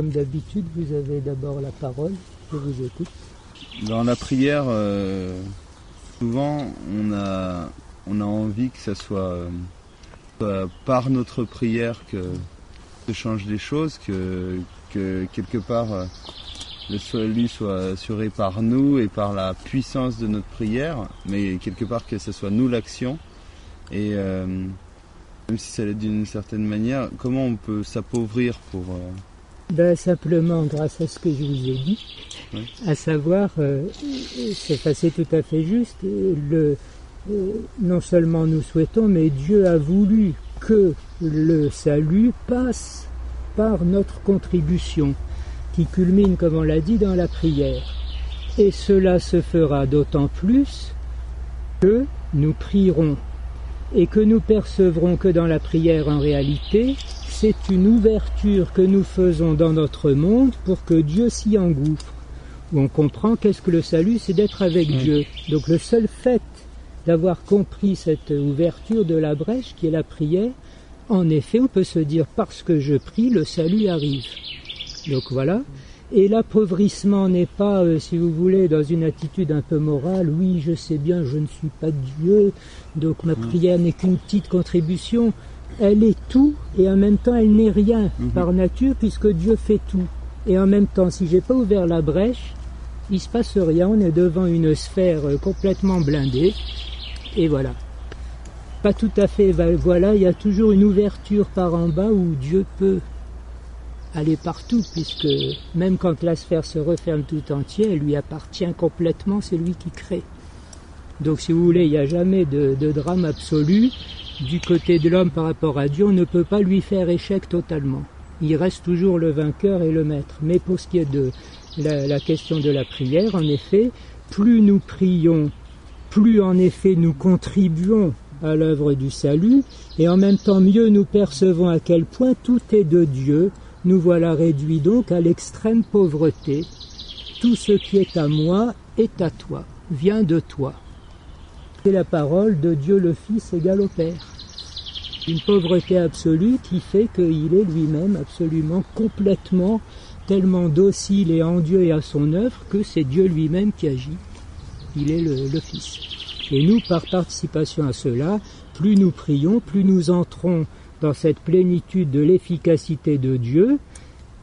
comme d'habitude, vous avez d'abord la parole, je vous écoute. Dans la prière, souvent on a envie que ça soit par notre prière que se changent les choses, que quelque part le salut soit assuré par nous et par la puissance de notre prière, mais quelque part que ce soit nous l'action. Et même si ça l'est d'une certaine manière, comment on peut s'appauvrir pour... Simplement grâce à ce que je vous ai dit, oui. À savoir, c'est tout à fait juste, non seulement nous souhaitons, mais Dieu a voulu que le salut passe par notre contribution, qui culmine, comme on l'a dit, dans la prière. Et cela se fera d'autant plus que nous prierons et que nous percevrons que dans la prière, en réalité, c'est une ouverture que nous faisons dans notre monde pour que Dieu s'y engouffre. Où on comprend qu'est-ce que le salut, c'est d'être avec Dieu. Donc le seul fait d'avoir compris cette ouverture de la brèche qui est la prière, en effet, on peut se dire, parce que je prie, le salut arrive. Donc voilà. Et l'appauvrissement n'est pas, si vous voulez, dans une attitude un peu morale. Oui, je sais bien, je ne suis pas Dieu, donc ma prière n'est qu'une petite contribution. Elle est tout, et en même temps, elle n'est rien par nature, puisque Dieu fait tout. Et en même temps, si j'ai pas ouvert la brèche, il se passe rien. On est devant une sphère complètement blindée. Et voilà. Pas tout à fait, voilà, il y a toujours une ouverture par en bas où Dieu peut aller partout, puisque même quand la sphère se referme tout entière, elle lui appartient complètement, c'est lui qui crée. Donc si vous voulez, il n'y a jamais de drame absolu. Du côté de l'homme par rapport à Dieu, on ne peut pas lui faire échec totalement. Il reste toujours le vainqueur et le maître. Mais pour ce qui est de la question de la prière, en effet, plus nous prions, plus en effet nous contribuons à l'œuvre du salut, et en même temps mieux nous percevons à quel point tout est de Dieu. Nous voilà réduits donc à l'extrême pauvreté. Tout ce qui est à moi est à toi, vient de toi. C'est la parole de Dieu le Fils égal au Père. Une pauvreté absolue qui fait qu'il est lui-même absolument, complètement, tellement docile et en Dieu et à son œuvre que c'est Dieu lui-même qui agit. Il est le Fils. Et nous, par participation à cela, plus nous prions, plus nous entrons dans cette plénitude de l'efficacité de Dieu,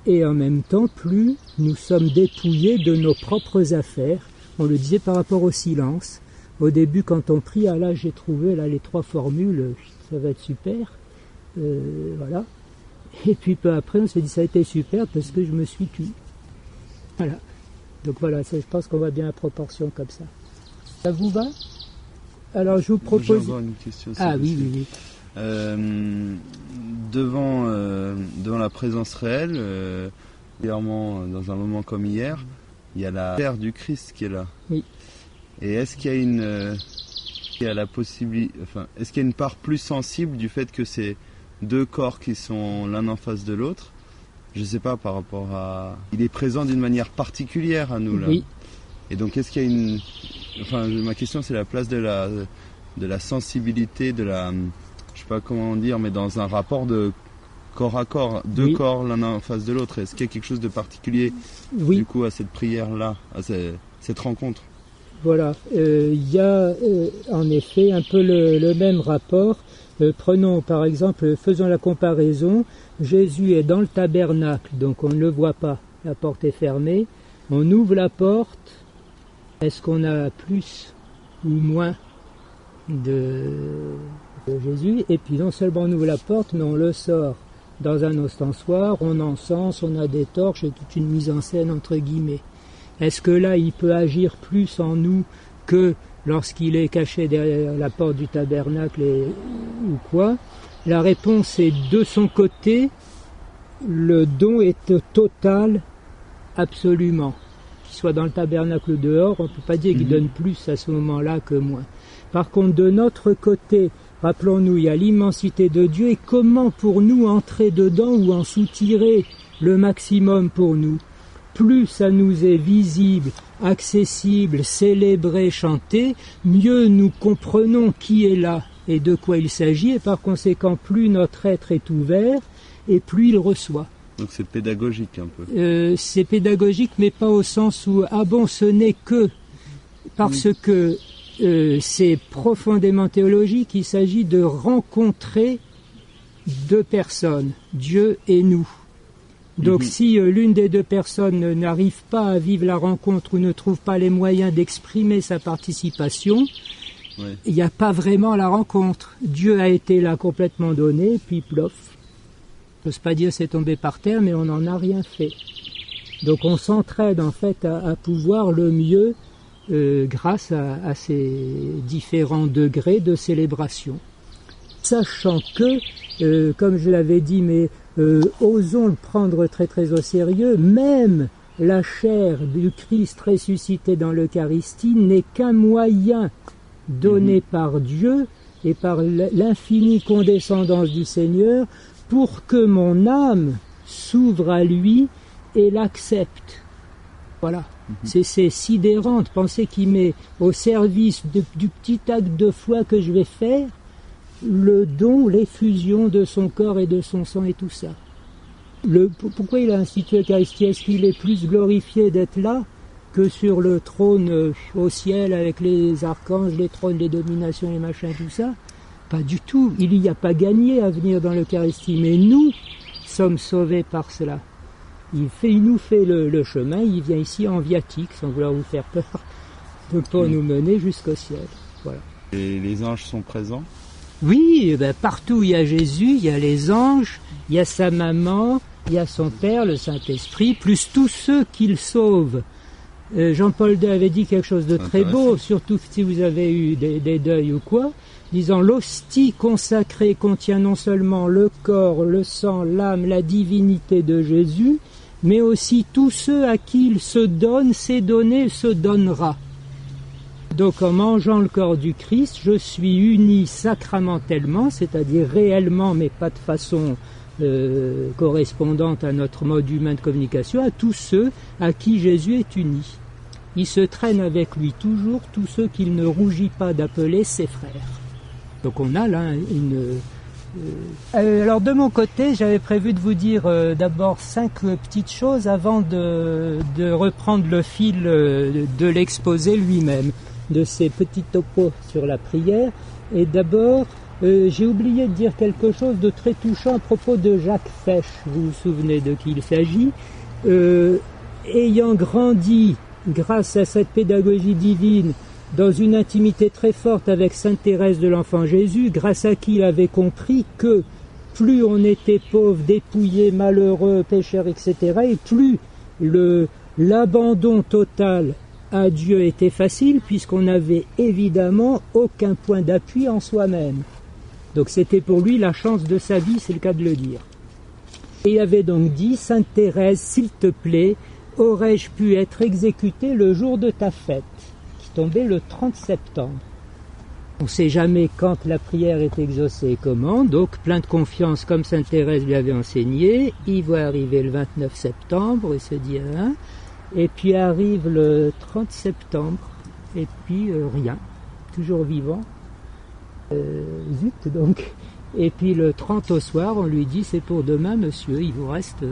et en même temps, plus nous sommes dépouillés de nos propres affaires. On le disait par rapport au silence. Au début, quand on prie, là j'ai trouvé les 3 formules, ça va être super, voilà. Et puis peu après, on s'est dit ça a été super parce que je me suis tué. Voilà. Donc voilà, je pense qu'on va bien à proportion comme ça. Ça vous va? Alors je vous propose... J'ai encore une question. Oui. Devant la présence réelle, clairement dans un moment comme hier, il y a la chair du Christ qui est là. Oui. Et est-ce qu'il y a est-ce qu'il y a une part plus sensible du fait que c'est 2 corps qui sont l'un en face de l'autre? Je ne sais pas, par rapport à... Il est présent d'une manière particulière à nous, là. Oui. Et donc, est-ce qu'il y a ma question, c'est la place de la sensibilité, je sais pas comment dire, mais dans un rapport de corps à corps, 2 corps l'un en face de l'autre. Est-ce qu'il y a quelque chose de particulier, du coup, à cette prière-là, à cette rencontre? Voilà, il y a en effet un peu le même rapport. Prenons par exemple, faisons la comparaison, Jésus est dans le tabernacle, donc on ne le voit pas, la porte est fermée, on ouvre la porte, est-ce qu'on a plus ou moins de Jésus? Et puis non seulement on ouvre la porte, mais on le sort dans un ostensoir, on encense, on a des torches et toute une mise en scène entre guillemets. Est-ce que là, il peut agir plus en nous que lorsqu'il est caché derrière la porte du tabernacle ou quoi? La réponse est de son côté, le don est total, absolument. Qu'il soit dans le tabernacle ou dehors, on ne peut pas dire qu'il donne plus à ce moment-là que moins. Par contre, de notre côté, rappelons-nous, il y a l'immensité de Dieu, et comment pour nous entrer dedans ou en soutirer le maximum pour nous? Plus ça nous est visible, accessible, célébré, chanté, mieux nous comprenons qui est là et de quoi il s'agit, et par conséquent, plus notre être est ouvert et plus il reçoit. Donc c'est pédagogique un peu. C'est pédagogique, mais pas au sens où ah bon, ce n'est que parce que c'est profondément théologique. Il s'agit de rencontrer deux personnes, Dieu et nous. Donc si l'une des deux personnes n'arrive pas à vivre la rencontre ou ne trouve pas les moyens d'exprimer sa participation, il n'y a pas vraiment la rencontre. Dieu a été là complètement donné, puis plof. Je n'ose pas dire c'est tombé par terre, mais on n'en a rien fait. Donc on s'entraide en fait à pouvoir le mieux grâce à ces différents degrés de célébration. Sachant que, comme je l'avais dit, mais osons le prendre très très au sérieux, même la chair du Christ ressuscité dans l'Eucharistie n'est qu'un moyen donné par Dieu et par l'infinie condescendance du Seigneur pour que mon âme s'ouvre à lui et l'accepte. Voilà. C'est sidérant de penser qu'il met au service du petit acte de foi que je vais faire le don, l'effusion de son corps et de son sang et tout ça. Pourquoi il a institué l'Eucharistie? Est-ce qu'il est plus glorifié d'être là que sur le trône au ciel avec les archanges, les trônes, les dominations, les machins, tout ça? Pas du tout. Il n'y a pas gagné à venir dans l'Eucharistie, mais nous sommes sauvés par cela. Il nous fait le chemin, il vient ici en viatique, sans vouloir vous faire peur, de pas nous mener jusqu'au ciel. Voilà. Et les anges sont présents? Oui, partout où il y a Jésus, il y a les anges, il y a sa maman, il y a son Père, le Saint-Esprit, plus tous ceux qu'il sauve. Jean-Paul II avait dit quelque chose de très beau, surtout si vous avez eu des deuils ou quoi, disant l'hostie consacrée contient non seulement le corps, le sang, l'âme, la divinité de Jésus, mais aussi tous ceux à qui il se donne, s'est donné, se donnera. Donc en mangeant le corps du Christ, je suis uni sacramentellement, c'est-à-dire réellement, mais pas de façon correspondante à notre mode humain de communication, à tous ceux à qui Jésus est uni. Il se traîne avec lui toujours tous ceux qu'il ne rougit pas d'appeler ses frères. Donc on a là alors de mon côté, j'avais prévu de vous dire d'abord 5 petites choses avant de reprendre le fil de l'exposé lui-même, de ces petits topos sur la prière. Et d'abord, j'ai oublié de dire quelque chose de très touchant à propos de Jacques Fesch. Vous vous souvenez de qui il s'agit? Ayant grandi grâce à cette pédagogie divine dans une intimité très forte avec Sainte Thérèse de l'Enfant Jésus, grâce à qui il avait compris que plus on était pauvre, dépouillé, malheureux, pécheur, etc., et plus l'abandon total à Dieu était facile, puisqu'on n'avait évidemment aucun point d'appui en soi-même. Donc c'était pour lui la chance de sa vie, c'est le cas de le dire. Et il avait donc dit, Sainte Thérèse, s'il te plaît, aurais-je pu être exécuté le jour de ta fête, qui tombait le 30 septembre. On ne sait jamais quand la prière est exaucée et comment, donc plein de confiance comme Sainte Thérèse lui avait enseigné, il voit arriver le 29 septembre, il se dit hein, et puis arrive le 30 septembre, et puis rien, toujours vivant, zut donc, et puis le 30 au soir, on lui dit c'est pour demain monsieur, il vous reste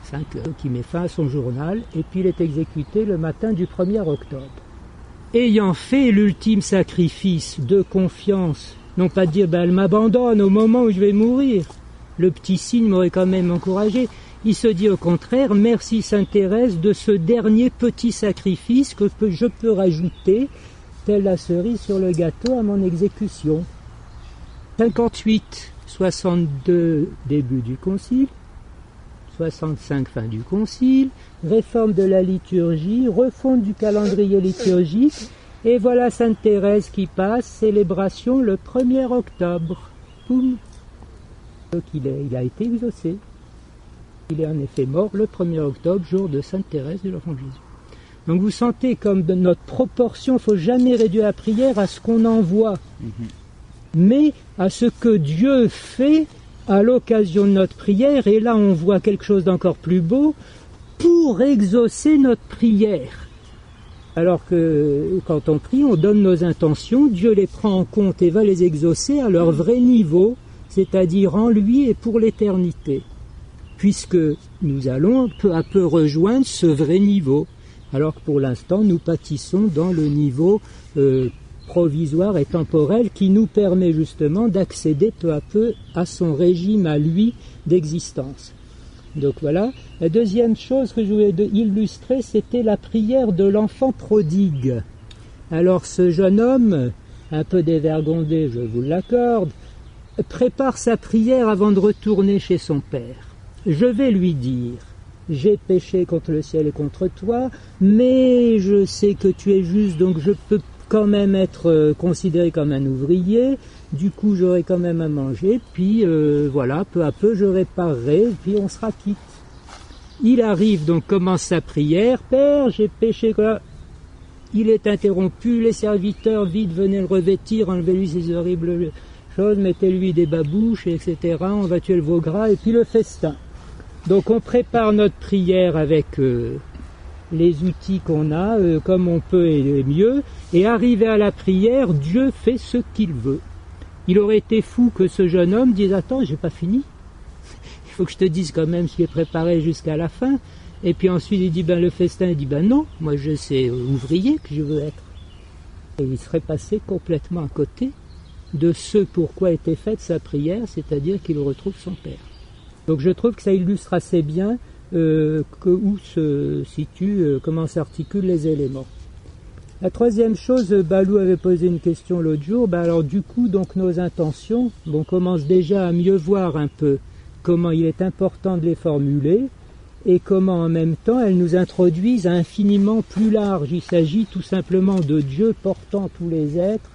5 heures, qui met fin à son journal, et puis il est exécuté le matin du 1er octobre. Ayant fait l'ultime sacrifice de confiance, non pas de dire elle m'abandonne au moment où je vais mourir, le petit signe m'aurait quand même encouragé, il se dit au contraire merci Sainte Thérèse de ce dernier petit sacrifice que je peux rajouter, telle la cerise sur le gâteau à mon exécution. 58, 62 début du concile, 65 fin du concile, réforme de la liturgie, refonte du calendrier liturgique, et voilà Sainte Thérèse qui passe, célébration le 1er octobre. Poum. Donc il a été exaucé. Il est en effet mort le 1er octobre, jour de Sainte Thérèse de l'Enfant Jésus. Donc vous sentez comme de notre proportion, il ne faut jamais réduire la prière à ce qu'on en voit, mais à ce que Dieu fait à l'occasion de notre prière, et là on voit quelque chose d'encore plus beau, pour exaucer notre prière. Alors que quand on prie, on donne nos intentions, Dieu les prend en compte et va les exaucer à leur vrai niveau, c'est-à-dire en lui et pour l'éternité. puisque nous allons peu à peu rejoindre ce vrai niveau, alors que pour l'instant nous pâtissons dans le niveau provisoire et temporel qui nous permet justement d'accéder peu à peu à son régime à lui d'existence. Donc voilà. La deuxième chose que je voulais illustrer, c'était la prière de l'enfant prodigue. Alors ce jeune homme, un peu dévergondé, je vous l'accorde, prépare sa prière avant de retourner chez son père. Je vais lui dire, j'ai péché contre le ciel et contre toi, mais je sais que tu es juste, donc je peux quand même être considéré comme un ouvrier, du coup j'aurai quand même à manger, puis voilà, peu à peu je réparerai, puis on sera quitte. Il arrive donc, commence sa prière, Père, j'ai péché, quoi. Il est interrompu, les serviteurs vite venaient le revêtir, enlevez-lui ces horribles choses, mettez-lui des babouches, etc., on va tuer le veau gras, et puis le festin. Donc on prépare notre prière avec les outils qu'on a, comme on peut et mieux, et arrivé à la prière, Dieu fait ce qu'il veut. Il aurait été fou que ce jeune homme dise « Attends, j'ai pas fini. Il faut que je te dise quand même ce qui est préparé jusqu'à la fin. » Et puis ensuite il dit « le festin », il dit « non, moi je sais ouvrier que je veux être. » Et il serait passé complètement à côté de ce pourquoi était faite sa prière, c'est-à-dire qu'il retrouve son Père. Donc je trouve que ça illustre assez bien où se situent, comment s'articulent les éléments. La troisième chose, Balou avait posé une question l'autre jour, alors du coup, donc nos intentions, on commence déjà à mieux voir un peu comment il est important de les formuler et comment en même temps elles nous introduisent à infiniment plus large. Il s'agit tout simplement de Dieu portant tous les êtres,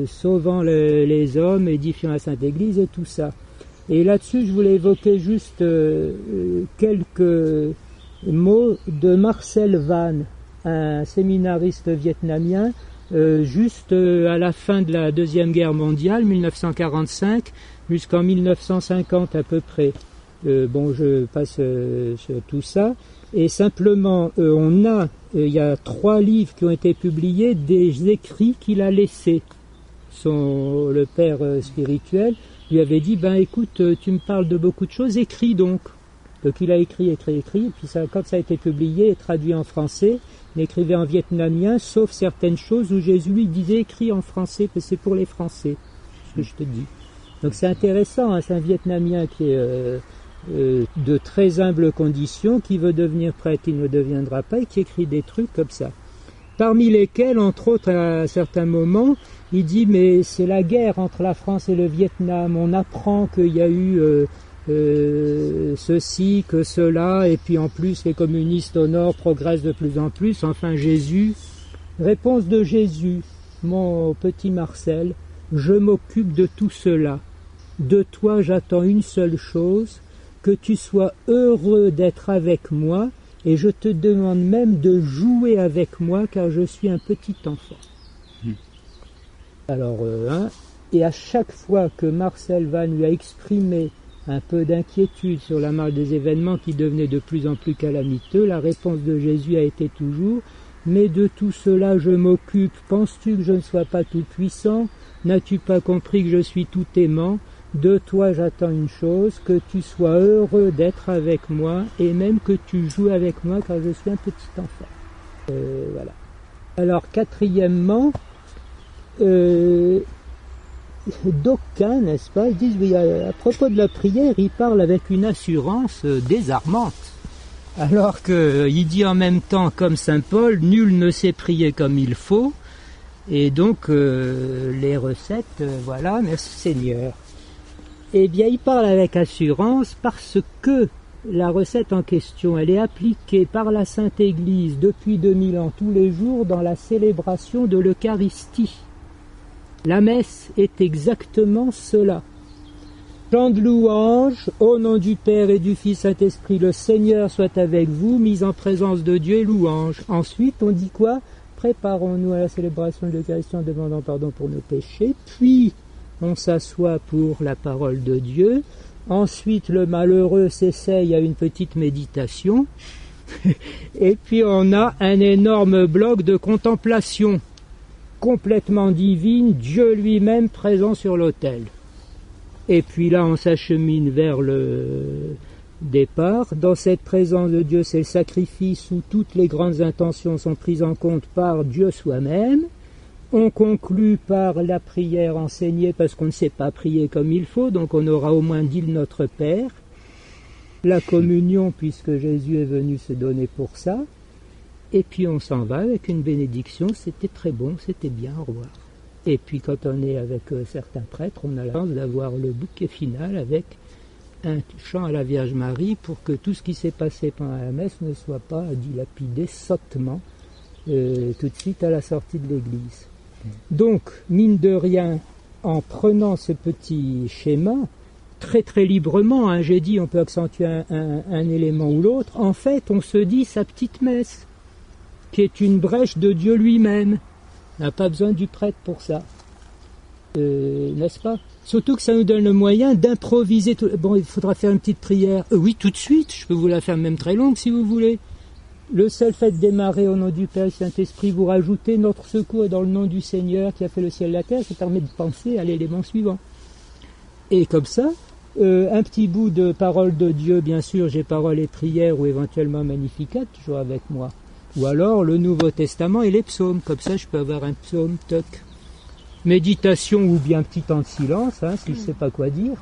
sauvant les hommes, édifiant la Sainte Église et tout ça. Et là-dessus, je voulais évoquer juste quelques mots de Marcel Van, un séminariste vietnamien, juste à la fin de la Deuxième Guerre mondiale, 1945, jusqu'en 1950 à peu près. Je passe sur tout ça. Et simplement, il y a 3 livres qui ont été publiés, des écrits qu'il a laissés. Le père spirituel lui avait dit, écoute, tu me parles de beaucoup de choses, écris donc. Donc il a écrit, et puis quand ça a été publié et traduit en français, il écrivait en vietnamien, sauf certaines choses où Jésus lui disait, écris en français, parce que c'est pour les Français, ce que je te dis. Donc c'est intéressant, hein, c'est un Vietnamien qui est de très humble condition, qui veut devenir prêtre, il ne deviendra pas, et qui écrit des trucs comme ça. Parmi lesquels, entre autres, à certains moments, il dit, mais c'est la guerre entre la France et le Vietnam, on apprend qu'il y a eu ceci, que cela, et puis en plus les communistes au nord progressent de plus en plus, enfin Jésus. Réponse de Jésus, mon petit Marcel, je m'occupe de tout cela. De toi j'attends une seule chose, que tu sois heureux d'être avec moi, et je te demande même de jouer avec moi, car je suis un petit enfant. Alors, et à chaque fois que Marcel Van lui a exprimé un peu d'inquiétude sur la marche des événements qui devenaient de plus en plus calamiteux, la réponse de Jésus a été toujours « Mais de tout cela je m'occupe, penses-tu que je ne sois pas tout puissant? N'as-tu pas compris que je suis tout aimant? De toi j'attends une chose, que tu sois heureux d'être avec moi, et même que tu joues avec moi, car je suis un petit enfant. » Voilà. Alors, quatrièmement, d'aucuns, n'est-ce pas, ils disent, oui, à propos de la prière, ils parlent avec une assurance désarmante. Alors qu'il dit en même temps, comme saint Paul, nul ne sait prier comme il faut. Et donc, les recettes, voilà, merci Seigneur. Eh bien, il parle avec assurance parce que la recette en question, elle est appliquée par la Sainte Église depuis 2000 ans, tous les jours, dans la célébration de l'Eucharistie. La messe est exactement cela. Chant de louange, au nom du Père et du Fils Saint-Esprit, le Seigneur soit avec vous, mise en présence de Dieu et louange. Ensuite, on dit quoi? Préparons-nous à la célébration de l'Eucharistie en demandant pardon pour nos péchés. Puis, on s'assoit pour la parole de Dieu. Ensuite, le malheureux s'essaye à une petite méditation. Et puis, on a un énorme bloc de contemplation complètement divine, Dieu lui-même présent sur l'autel. Et puis là, on s'achemine vers départ. Dans cette présence de Dieu, c'est le sacrifice où toutes les grandes intentions sont prises en compte par Dieu soi-même. On conclut par la prière enseignée parce qu'on ne sait pas prier comme il faut, donc on aura au moins dit le Notre Père. La communion, puisque Jésus est venu se donner pour ça. Et puis on s'en va avec une bénédiction, c'était très bon, c'était bien, au revoir. Et puis quand on est avec certains prêtres, on a la chance d'avoir le bouquet final avec un chant à la Vierge Marie pour que tout ce qui s'est passé pendant la messe ne soit pas dilapidé sottement tout de suite à la sortie de l'église. Donc, mine de rien, en prenant ce petit schéma, très très librement, hein, j'ai dit on peut accentuer un élément ou l'autre, en fait on se dit sa petite messe, qui est une brèche de Dieu lui-même. On n'a pas besoin du prêtre pour ça. N'est-ce pas? Surtout que ça nous donne le moyen d'improviser. Bon, il faudra faire une petite prière. Oui, tout de suite, je peux vous la faire même très longue si vous voulez. Le seul fait de démarrer au nom du Père et du Saint-Esprit, vous rajoutez notre secours est dans le nom du Seigneur qui a fait le ciel et la terre, ça permet de penser à l'élément suivant. Et comme ça, un petit bout de parole de Dieu, bien sûr, j'ai parole et prière ou éventuellement Magnificat, toujours avec moi. Ou alors le Nouveau Testament et les psaumes, comme ça je peux avoir un psaume toc. Méditation ou bien petit temps de silence, hein, si je ne sais pas quoi dire.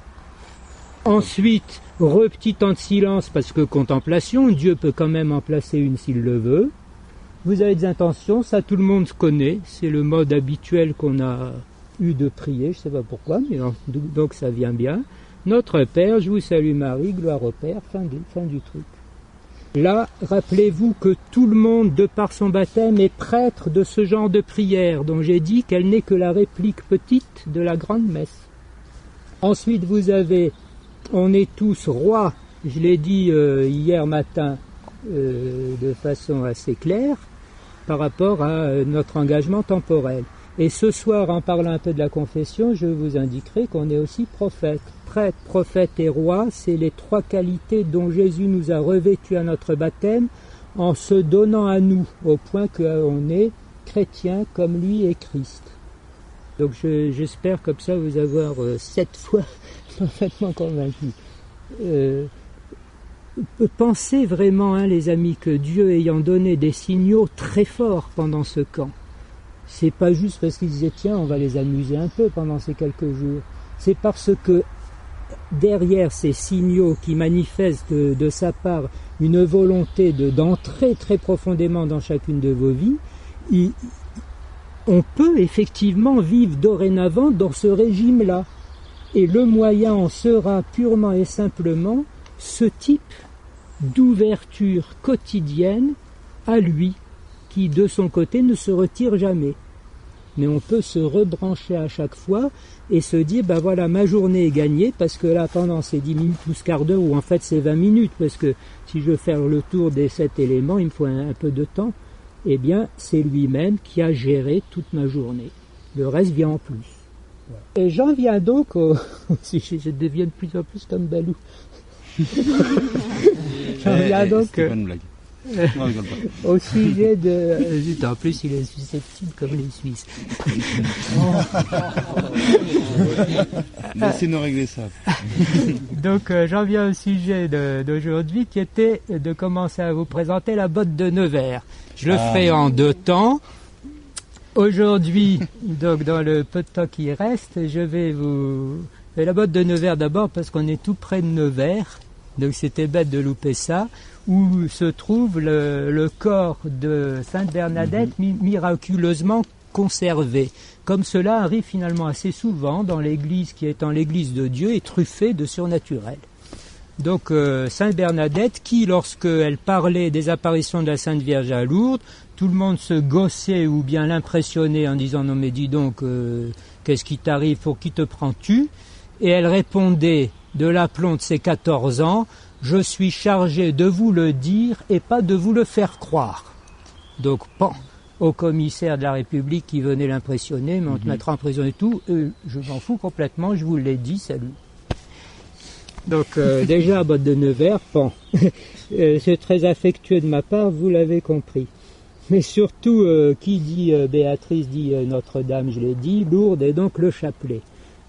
Ensuite, petit temps de silence parce que contemplation, Dieu peut quand même en placer une s'il le veut. Vous avez des intentions, ça tout le monde connaît, c'est le mode habituel qu'on a eu de prier, je ne sais pas pourquoi, mais donc ça vient bien. Notre Père, je vous salue Marie, gloire au Père, fin du truc. Là, rappelez-vous que tout le monde, de par son baptême, est prêtre de ce genre de prière, dont j'ai dit qu'elle n'est que la réplique petite de la grande messe. Ensuite, vous avez, on est tous rois, je l'ai dit hier matin de façon assez claire, par rapport à notre engagement temporel. Et ce soir, en parlant un peu de la confession, je vous indiquerai qu'on est aussi prophète. Prêtre, prophète et roi, c'est les trois qualités dont Jésus nous a revêtus à notre baptême en se donnant à nous, au point qu'on est chrétien comme lui est Christ. Donc j'espère comme ça vous avoir 7 fois parfaitement convaincu. Pensez vraiment, hein, les amis, que Dieu ayant donné des signaux très forts pendant ce camp, c'est pas juste parce qu'il disait tiens on va les amuser un peu pendant ces quelques jours, c'est parce que derrière ces signaux qui manifestent de sa part une volonté d'entrer très profondément dans chacune de vos vies, on peut effectivement vivre dorénavant dans ce régime-là. Et le moyen en sera purement et simplement ce type d'ouverture quotidienne à lui, qui de son côté ne se retire jamais. Mais on peut se rebrancher à chaque fois et se dire, ben voilà, ma journée est gagnée, parce que là, pendant ces 10 minutes ou ce quart d'heure, ou en fait c'est 20 minutes, parce que si je veux faire le tour des 7 éléments, il me faut un peu de temps, eh bien, c'est lui-même qui a géré toute ma journée. Le reste vient en plus. Et j'en viens donc si je deviens de plus en plus comme Balou. J'en viens donc c'est pas une blague. Non, rigole pas. Au sujet de... En plus, il est susceptible comme les Suisses. Laissez-nous régler ça. Donc, j'en viens au sujet d'aujourd'hui, qui était de commencer à vous présenter la botte de Nevers. Je le ferai en 2 temps. Aujourd'hui, donc dans le peu de temps qui reste, je vais vous... La botte de Nevers d'abord, parce qu'on est tout près de Nevers, donc c'était bête de louper ça, où se trouve le corps de Sainte Bernadette miraculeusement conservé. Comme cela arrive finalement assez souvent dans l'église qui étant l'église de Dieu est truffée de surnaturel. Donc Sainte Bernadette qui, lorsqu'elle parlait des apparitions de la Sainte Vierge à Lourdes, tout le monde se gossait ou bien l'impressionnait en disant « Non mais dis donc, qu'est-ce qui t'arrive, pour qui te prends-tu » Et elle répondait de l'aplomb de ses 14 ans « Je suis chargé de vous le dire et pas de vous le faire croire. » Donc, bon, au commissaire de la République qui venait l'impressionner, mais on te mettra en prison et tout, je m'en fous complètement, je vous l'ai dit, salut. Donc, déjà, à botte de Nevers, bon, c'est très affectueux de ma part, vous l'avez compris. Mais surtout, qui dit Béatrice dit Notre-Dame, je l'ai dit, Lourdes et donc le chapelet.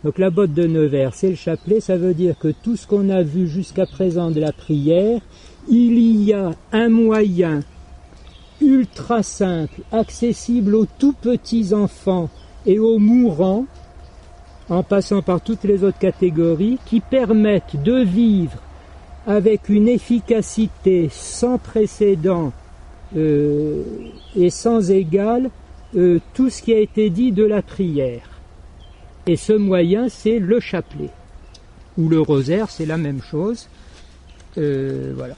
Donc la botte de Nevers, c'est le chapelet, ça veut dire que tout ce qu'on a vu jusqu'à présent de la prière, il y a un moyen ultra simple, accessible aux tout petits enfants et aux mourants, en passant par toutes les autres catégories, qui permettent de vivre avec une efficacité sans précédent et sans égal tout ce qui a été dit de la prière. Et ce moyen, c'est le chapelet. Ou le rosaire, c'est la même chose. Voilà.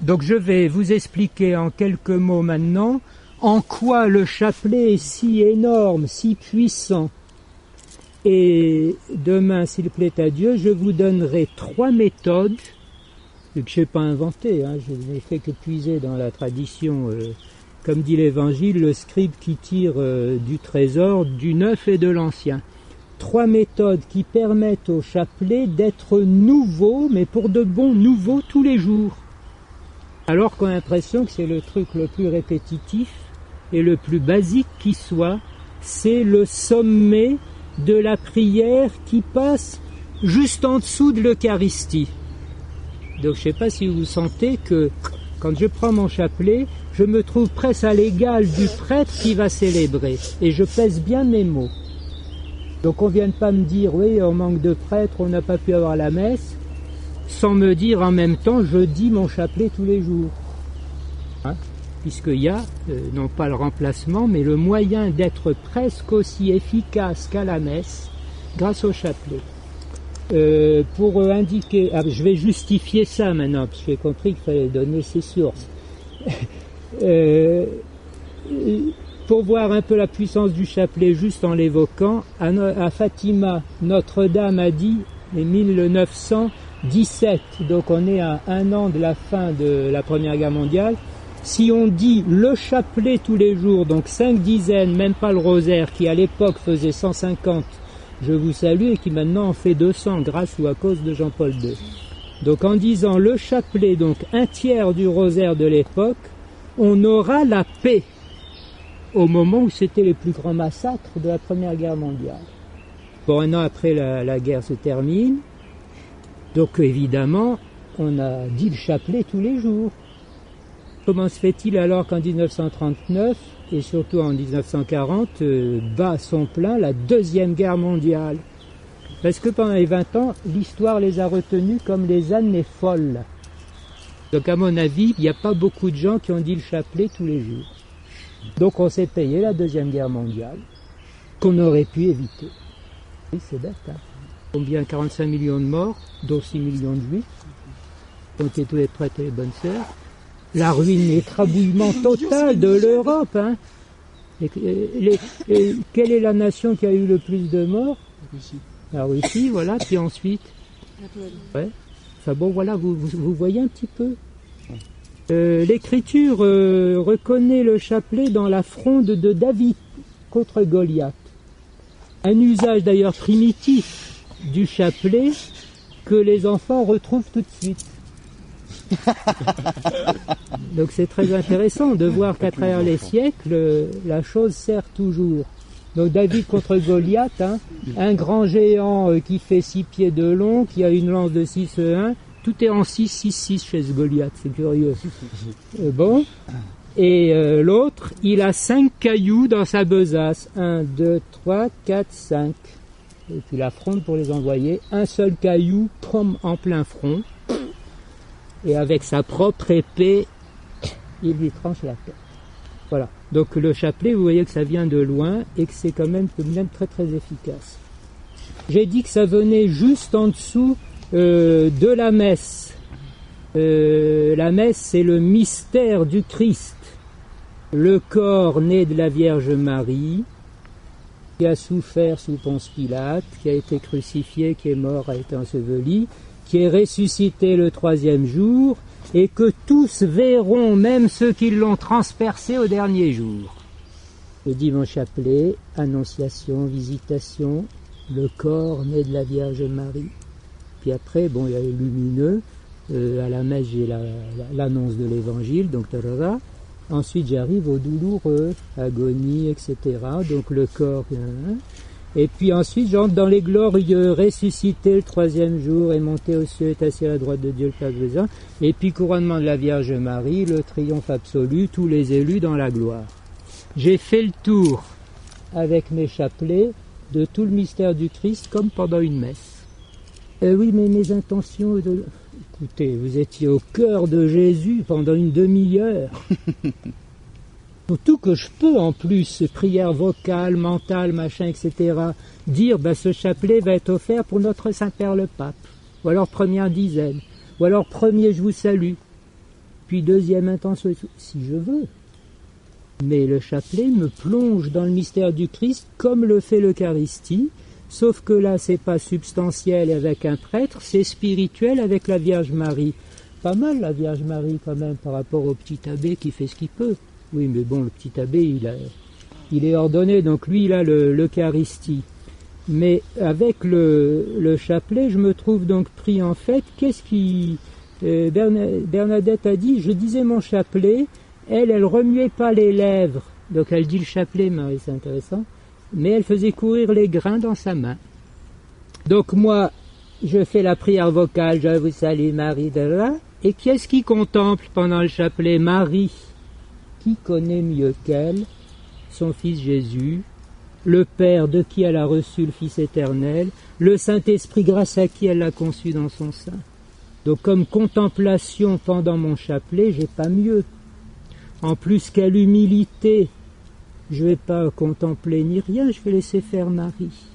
Donc je vais vous expliquer en quelques mots maintenant en quoi le chapelet est si énorme, si puissant. Et demain, s'il plaît à Dieu, je vous donnerai 3 méthodes que je n'ai pas inventées, je n'ai fait que puiser dans la tradition, comme dit l'Évangile, le scribe qui tire du trésor, du neuf et de l'ancien. 3 méthodes qui permettent au chapelet d'être nouveau, mais pour de bons nouveaux tous les jours. Alors qu'on a l'impression que c'est le truc le plus répétitif et le plus basique qui soit, c'est le sommet de la prière qui passe juste en dessous de l'Eucharistie. Donc je ne sais pas si vous sentez que quand je prends mon chapelet, je me trouve presque à l'égal du prêtre qui va célébrer. Et je pèse bien mes mots. Donc on ne vient pas me dire, oui, on manque de prêtres, on n'a pas pu avoir la messe, sans me dire en même temps, je dis mon chapelet tous les jours. Puisqu'il y a, non pas le remplacement, mais le moyen d'être presque aussi efficace qu'à la messe, grâce au chapelet. Pour indiquer, je vais justifier ça maintenant, parce que j'ai compris qu'il fallait donner ses sources. Pour voir un peu la puissance du chapelet, juste en l'évoquant, à Fatima, Notre-Dame a dit, en 1917, donc on est à 1 an de la fin de la Première Guerre mondiale, si on dit le chapelet tous les jours, donc 5 dizaines, même pas le rosaire, qui à l'époque faisait 150, je vous salue, et qui maintenant en fait 200, grâce ou à cause de Jean-Paul II. Donc en disant le chapelet, donc 1/3 du rosaire de l'époque, on aura la paix au moment où c'était les plus grands massacres de la Première Guerre mondiale. Bon, 1 an après la guerre se termine, donc évidemment, on a dit le chapelet tous les jours. Comment se fait-il alors qu'en 1939, et surtout en 1940, bat son plein la Deuxième Guerre mondiale? Parce que pendant les 20 ans, l'histoire les a retenus comme les années folles. Donc à mon avis, il n'y a pas beaucoup de gens qui ont dit le chapelet tous les jours. Donc on s'est payé la Deuxième Guerre mondiale, qu'on aurait pu éviter. Oui, c'est bête, Combien? 45 millions de morts, dont 6 millions de juifs, comptez tous les prêtres et les bonnes sœurs. La ruine, l'écrabouillement total de l'Europe. Quelle est la nation qui a eu le plus de morts? La Russie, voilà. Puis ensuite, ouais. Enfin bon, voilà, vous voyez un petit peu. L'Écriture reconnaît le chapelet dans la fronde de David contre Goliath. Un usage d'ailleurs primitif du chapelet que les enfants retrouvent tout de suite. Donc c'est très intéressant de voir qu'à travers les siècles, la chose sert toujours. Donc David contre Goliath, un grand géant qui fait 6 pieds de long, qui a une lance de 6,1, tout est en 6,6,6 chez ce Goliath, c'est curieux. Bon, et l'autre, il a 5 cailloux dans sa besace, 1, 2, 3, 4, 5. Et puis la fronde pour les envoyer, un seul caillou, pom, en plein front. Et avec sa propre épée, il lui tranche la tête. Voilà. Donc le chapelet, vous voyez que ça vient de loin et que c'est quand même très très efficace. J'ai dit que ça venait juste en dessous de la messe. La messe, c'est le mystère du Christ. Le corps né de la Vierge Marie, qui a souffert sous Ponce Pilate, qui a été crucifié, qui est mort, a été enseveli, qui est ressuscité le 3e jour, et que tous verront, même ceux qui l'ont transpercé au dernier jour. Je dis mon chapelet, annonciation, visitation, le corps né de la Vierge Marie. Puis après, bon, il y a les lumineux, à la messe j'ai l'annonce de l'Évangile, donc tarara. Ensuite j'arrive au douloureux, agonie, etc. Donc le corps, Et puis ensuite, j'entre dans les glorieux, ressuscité le 3e jour, et monté aux cieux, est assis à la droite de Dieu le Père Tout-Puissant. Et puis couronnement de la Vierge Marie, le triomphe absolu, tous les élus dans la gloire. J'ai fait le tour avec mes chapelets de tout le mystère du Christ, comme pendant une messe. Oui, mais mes intentions... Écoutez, vous étiez au cœur de Jésus pendant une demi-heure. Surtout que je peux en plus, prière vocale, mentale, machin, etc., dire ce chapelet va être offert pour notre Saint-Père le Pape, ou alors première dizaine, ou alors premier je vous salue, puis deuxième intention, si je veux. Mais le chapelet me plonge dans le mystère du Christ comme le fait l'Eucharistie, sauf que là c'est pas substantiel avec un prêtre, c'est spirituel avec la Vierge Marie. Pas mal la Vierge Marie quand même par rapport au petit abbé qui fait ce qu'il peut. Oui, mais bon, le petit abbé, il est ordonné, donc lui, il a l'Eucharistie. Mais avec le chapelet, je me trouve donc pris en fait. Qu'est-ce qui... Bernadette a dit, je disais mon chapelet, elle remuait pas les lèvres. Donc elle dit le chapelet, Marie, c'est intéressant. Mais elle faisait courir les grains dans sa main. Donc moi, je fais la prière vocale, je vous salue Marie, de là. Et qui est-ce qui contemple pendant le chapelet? Marie. Qui connaît mieux qu'elle son Fils Jésus, le Père de qui elle a reçu le Fils éternel, le Saint-Esprit grâce à qui elle l'a conçu dans son sein. Donc comme contemplation pendant mon chapelet, j'ai pas mieux. En plus, quelle humilité, je vais pas contempler ni rien, je vais laisser faire Marie.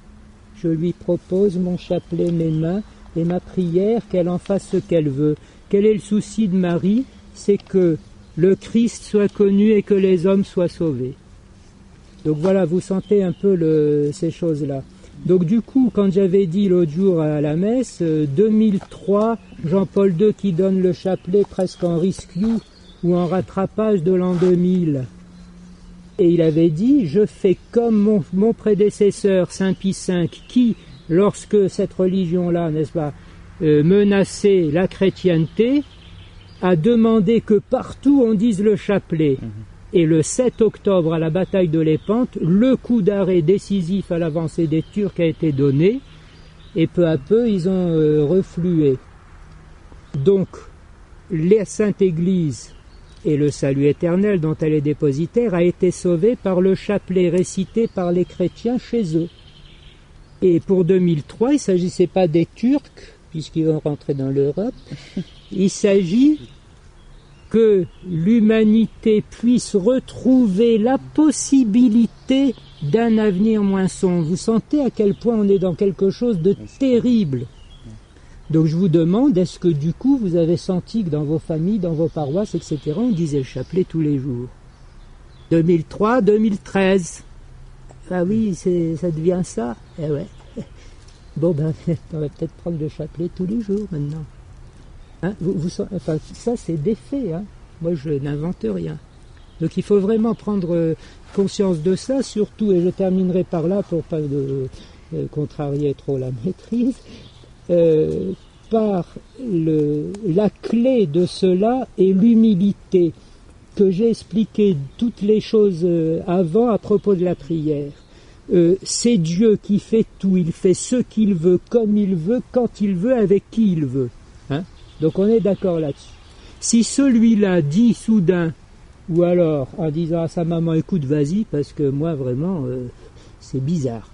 Je lui propose mon chapelet, mes mains et ma prière, qu'elle en fasse ce qu'elle veut. Quel est le souci de Marie? C'est que le Christ soit connu et que les hommes soient sauvés. Donc voilà, vous sentez un peu ces choses-là. Donc du coup, quand j'avais dit l'autre jour à la messe, 2003, Jean-Paul II qui donne le chapelet presque en rescue ou en rattrapage de l'an 2000. Et il avait dit, je fais comme mon prédécesseur, Saint Pie V, qui, lorsque cette religion-là, n'est-ce pas, menaçait la chrétienté, a demandé que partout on dise le chapelet. Et le 7 octobre, à la bataille de Lépante, le coup d'arrêt décisif à l'avancée des Turcs a été donné, et peu à peu, ils ont reflué. Donc, la Sainte Église et le salut éternel dont elle est dépositaire a été sauvé par le chapelet récité par les chrétiens chez eux. Et pour 2003, il ne s'agissait pas des Turcs, puisqu'ils vont rentrer dans l'Europe, il s'agit que l'humanité puisse retrouver la possibilité d'un avenir moins sombre. Vous sentez à quel point on est dans quelque chose de terrible. Donc je vous demande, est-ce que du coup vous avez senti que dans vos familles, dans vos paroisses, etc., on disait le chapelet tous les jours? 2003, 2013. Ah oui, ça devient ça. Eh ouais. Bon on va peut-être prendre le chapelet tous les jours maintenant. Hein, enfin, ça c'est des faits, hein. Moi je n'invente rien. Donc il faut vraiment prendre conscience de ça, surtout, et je terminerai par là pour pas contrarier trop la maîtrise, par la clé de cela est l'humilité, que j'ai expliqué toutes les choses avant à propos de la prière. C'est Dieu qui fait tout, il fait ce qu'il veut, comme il veut, quand il veut, avec qui il veut. Hein? Donc on est d'accord là-dessus. Si celui-là dit soudain, ou alors en disant à sa maman, écoute, vas-y, parce que moi vraiment, c'est bizarre.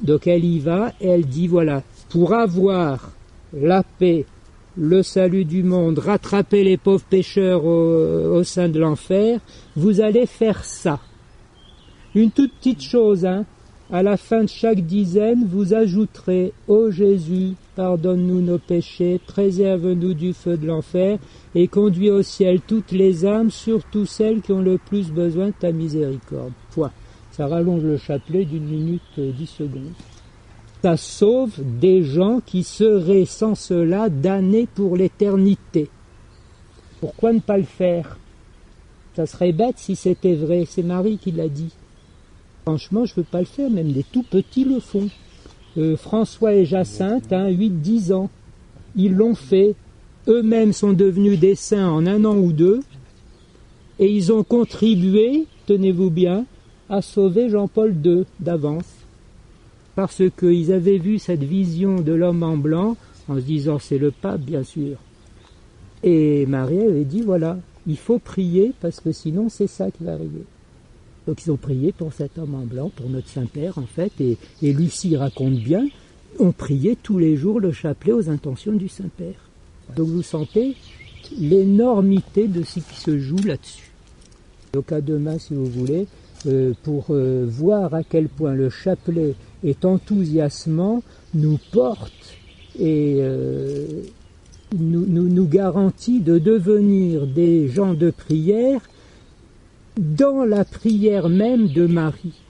Donc elle y va, et elle dit, voilà, pour avoir la paix, le salut du monde, rattraper les pauvres pécheurs au sein de l'enfer, vous allez faire ça. Une toute petite chose, hein. À la fin de chaque dizaine, vous ajouterez « Ô Jésus, pardonne-nous nos péchés, préserve-nous du feu de l'enfer et conduis au ciel toutes les âmes, surtout celles qui ont le plus besoin de ta miséricorde. » Point. Ça rallonge le chapelet d'une minute 10 secondes. Ça sauve des gens qui seraient sans cela damnés pour l'éternité. Pourquoi ne pas le faire? Ça serait bête si c'était vrai. C'est Marie qui l'a dit. Franchement, je ne peux pas le faire, même des tout petits le font. François et Jacinthe, 8-10 ans, ils l'ont fait. Eux-mêmes sont devenus des saints en 1 an ou 2, et ils ont contribué, tenez-vous bien, à sauver Jean-Paul II d'avance. parce qu'ils avaient vu cette vision de l'homme en blanc, en se disant c'est le pape bien sûr. Et Marie avait dit voilà, il faut prier parce que sinon c'est ça qui va arriver. Donc ils ont prié pour cet homme en blanc, pour notre Saint-Père en fait, et Lucie raconte bien, on priait tous les jours le chapelet aux intentions du Saint-Père. Donc vous sentez l'énormité de ce qui se joue là-dessus. Donc à demain si vous voulez, pour voir à quel point le chapelet est enthousiasmant, nous porte et nous garantit de devenir des gens de prière dans la prière même de Marie.